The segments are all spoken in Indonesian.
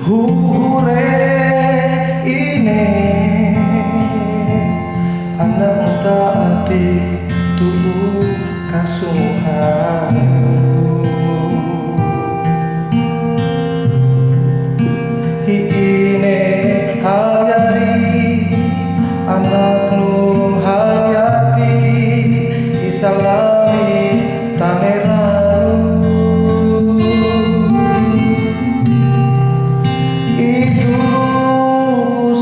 Hure ini anak taati tubuh kasuhan ini hayari anak nu hayati isalami taneralu itu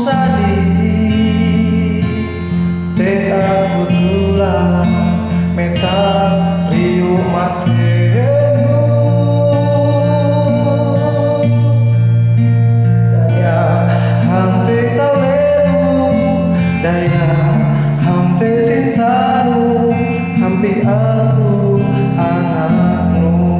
sadi te aku tulang metal riu matenu daya hampe kalenu daya hampe cintamu hampe aku anakmu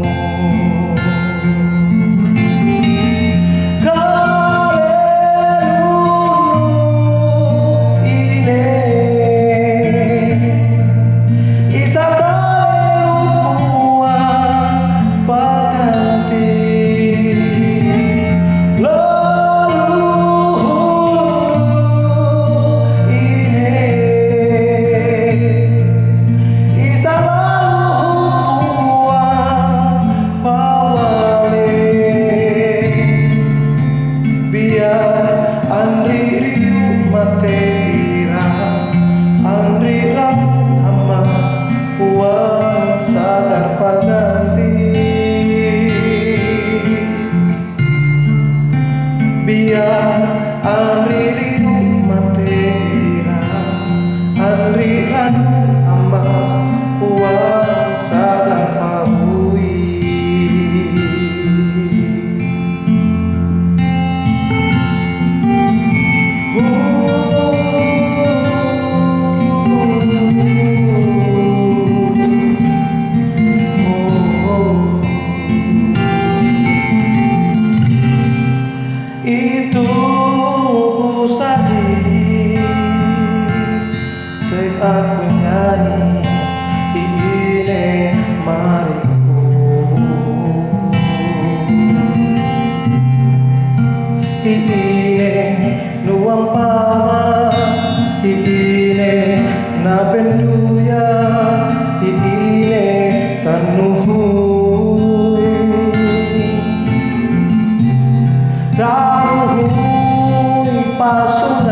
biar anririu matera anriran amas uang sadar pabui itu sadi teh aku nyanyi ini mariku ini nuang pama ini na penduya ini tanuhui tanuhui pasung